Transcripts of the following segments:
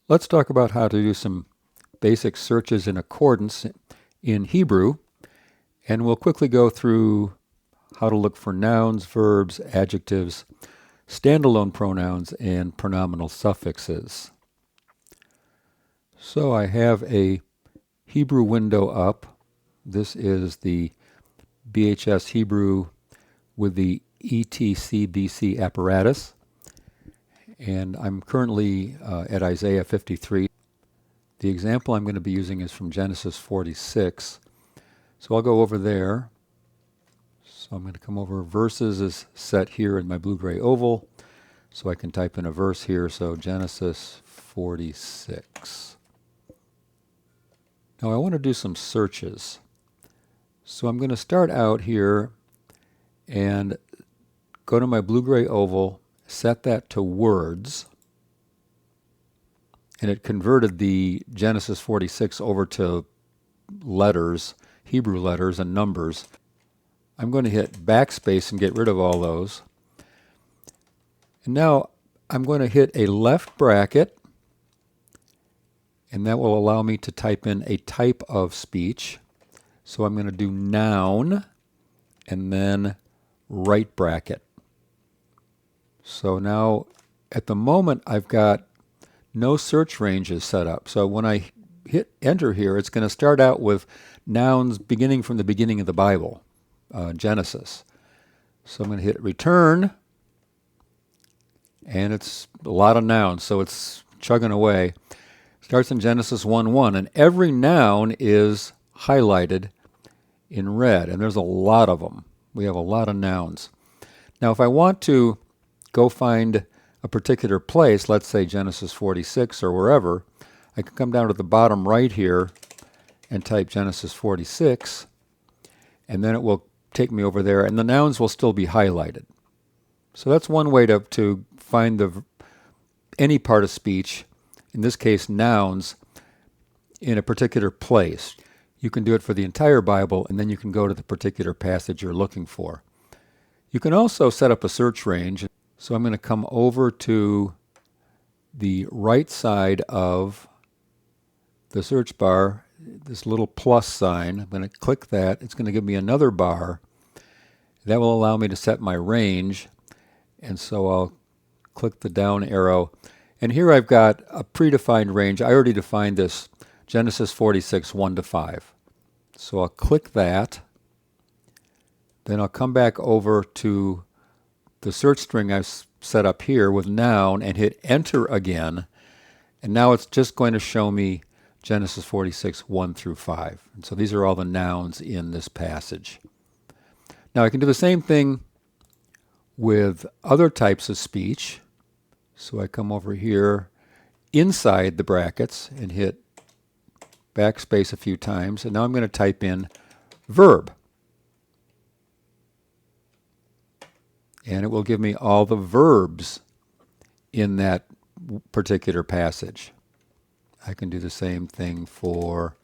Let's talk about how to do some basic searches in accordance in Hebrew, and we'll quickly go through how to look for nouns, verbs, adjectives, standalone pronouns, and pronominal suffixes. So I have a Hebrew window up. This is the BHS Hebrew with the ETCBC apparatus, and I'm currently at Isaiah 53. The example I'm going to be using is from Genesis 46. So I'll go over there. So I'm going to come over. Verses is set here in my blue-gray oval. So I can type in a verse here. So Genesis 46. Now I want to do some searches. So I'm going to start out here and go to my blue-gray oval, set that to words. And it converted the Genesis 46 over to letters, Hebrew letters and numbers. I'm going to hit backspace and get rid of all those. And now I'm going to hit a left bracket, and that will allow me to type in a type of speech. So I'm going to do noun and then right bracket. So now at the moment I've got no search ranges set up. So when I hit enter here, it's going to start out with nouns beginning from the beginning of the Bible, Genesis. So I'm going to hit return, and it's a lot of nouns, so it's chugging away. Starts in Genesis 1:1, and every noun is highlighted in red, and there's a lot of them. We have a lot of nouns. Now if I want to go find a particular place, let's say Genesis 46 or wherever, I can come down to the bottom right here and type Genesis 46, and then it will take me over there, and the nouns will still be highlighted. So that's one way to find any part of speech, in this case nouns, in a particular place. You can do it for the entire Bible, and then you can go to the particular passage you're looking for. You can also set up a search range. So I'm going to come over to the right side of the search bar, this little plus sign. I'm going to click that. It's going to give me another bar. That will allow me to set my range. And so I'll click the down arrow. And here I've got a predefined range. I already defined this, Genesis 46, 1 to 5. So I'll click that. Then I'll come back over to the search string I've set up here with noun and hit enter again. And now it's just going to show me Genesis 46, 1 through 5. And so these are all the nouns in this passage. Now I can do the same thing with other types of speech. So I come over here inside the brackets and hit backspace a few times. And now I'm going to type in verb. And it will give me all the verbs in that particular passage. I can do the same thing for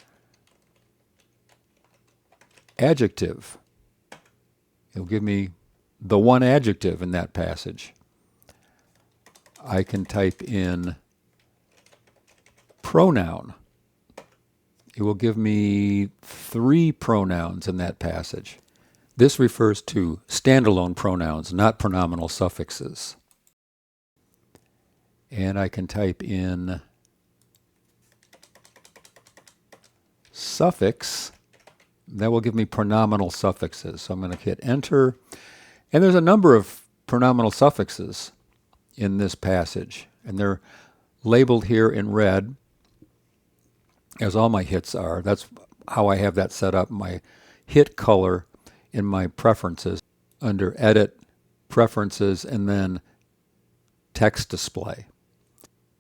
adjective. It'll give me the one adjective in that passage. I can type in pronoun. It will give me 3 pronouns in that passage. This refers to standalone pronouns, not pronominal suffixes. And I can type in suffix. That will give me pronominal suffixes. So I'm going to hit enter. And there's a number of pronominal suffixes in this passage. And they're labeled here in red, as all my hits are. That's how I have that set up, my hit color in my preferences under edit, preferences, and then text display.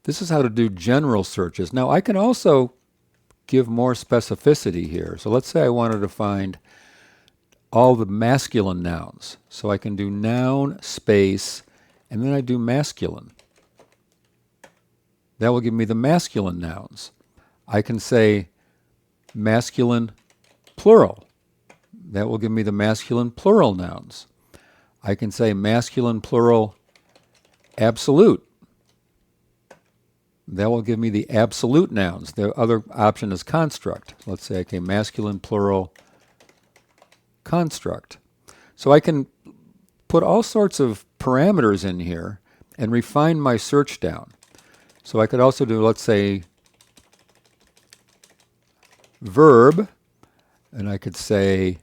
This is how to do general searches. Now I can also give more specificity here. So let's say I wanted to find all the masculine nouns. So I can do noun space and then I do masculine. That will give me the masculine nouns. I can say masculine plural. That will give me the masculine plural nouns. I can say masculine plural absolute. That will give me the absolute nouns. The other option is construct. Let's say, okay, masculine, plural, construct. So I can put all sorts of parameters in here and refine my search down. So I could also do, let's say, verb, and I could say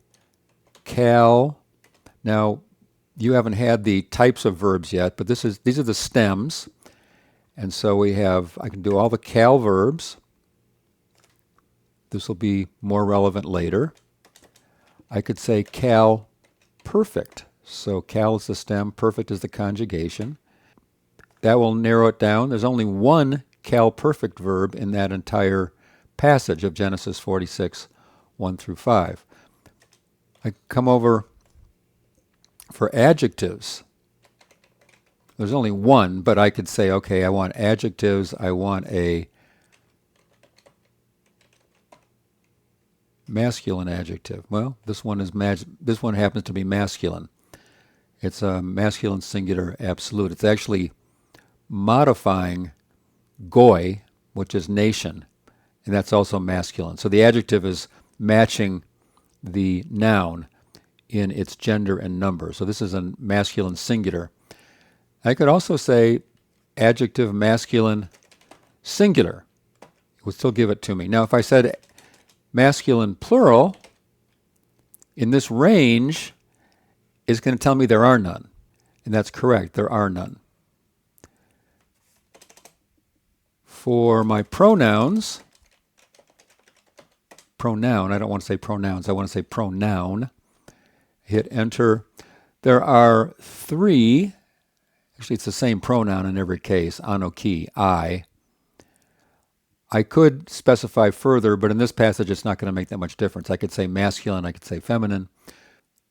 cal. Now, you haven't had the types of verbs yet, but these are the stems. And so I can do all the cal verbs. This will be more relevant later. I could say cal perfect. So cal is the stem, perfect is the conjugation. That will narrow it down. There's only one cal perfect verb in that entire passage of Genesis 46, 1 through 5. I come over for adjectives. There's only one, but I could say, okay, I want adjectives. I want a masculine adjective. Well, this one happens to be masculine. It's a masculine singular absolute. It's actually modifying goy, which is nation, and that's also masculine. So the adjective is matching the noun in its gender and number. So this is a masculine singular. I could also say adjective masculine singular. It would still give it to me. Now, if I said masculine plural, in this range, it's going to tell me there are none. And that's correct. There are none. For my pronouns, pronoun, I don't want to say pronouns, I want to say pronoun. Hit enter. There are three. Actually, it's the same pronoun in every case, anoki, I. I could specify further, but in this passage it's not going to make that much difference. I could say masculine, I could say feminine.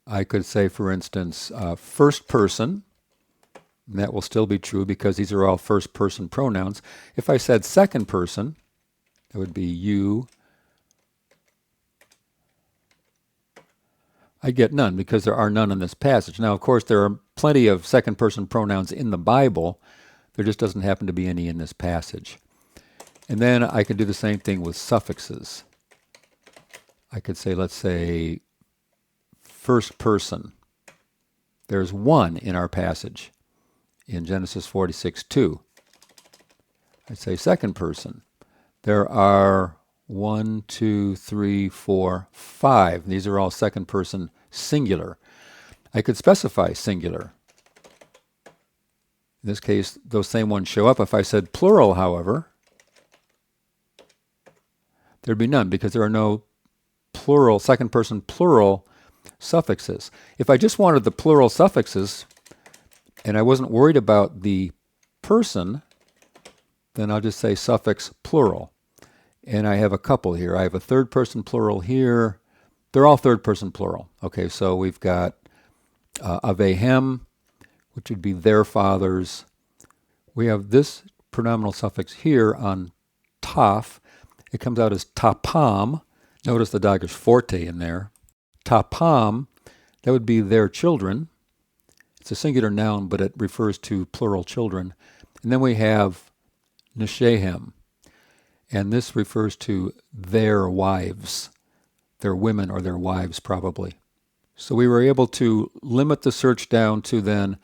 I could say, for instance, first person. And that will still be true because these are all first person pronouns. If I said second person, it would be you. I get none because there are none in this passage. Now, of course, there are plenty of second person pronouns in the Bible. There just doesn't happen to be any in this passage. And then I could do the same thing with suffixes. I could say, let's say, first person. There's one in our passage in Genesis 46:2. I'd say second person. There are 1, 2, 3, 4, 5. These are all second person singular. I could specify singular. In this case, those same ones show up. If I said plural, however, there'd be none because there are no plural, second person plural suffixes. If I just wanted the plural suffixes and I wasn't worried about the person, then I'll just say suffix plural. And I have a couple here. I have a third person plural here. They're all third person plural. Okay, so we've got avehem, which would be their fathers. We have this pronominal suffix here on taf. It comes out as tapam. Notice the Dagger's forte in there. Tapam, that would be their children. It's a singular noun, but it refers to plural children. And then we have neshehem. And this refers to their wives, their women or their wives probably. So we were able to limit the search down to then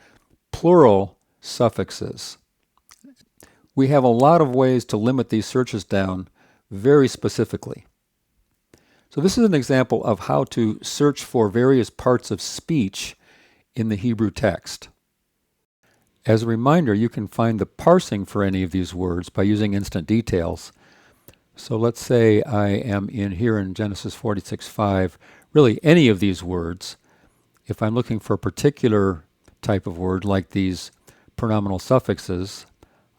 plural suffixes. We have a lot of ways to limit these searches down very specifically. So this is an example of how to search for various parts of speech in the Hebrew text. As a reminder, you can find the parsing for any of these words by using instant details. So let's say I am in here in Genesis 46:5, really any of these words. If I'm looking for a particular type of word like these pronominal suffixes,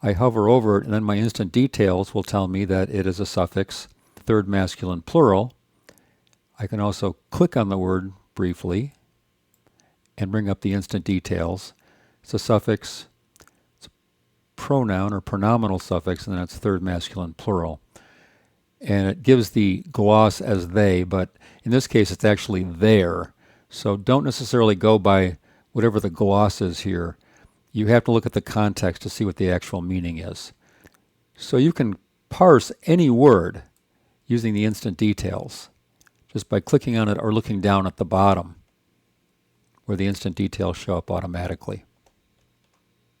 I hover over it and then my instant details will tell me that it is a suffix, third masculine plural. I can also click on the word briefly and bring up the instant details. It's a suffix, it's a pronoun or pronominal suffix, and then it's third masculine plural. And it gives the gloss as they, but in this case it's actually their. So don't necessarily go by whatever the gloss is here. You have to look at the context to see what the actual meaning is. So you can parse any word using the instant details just by clicking on it or looking down at the bottom where the instant details show up automatically.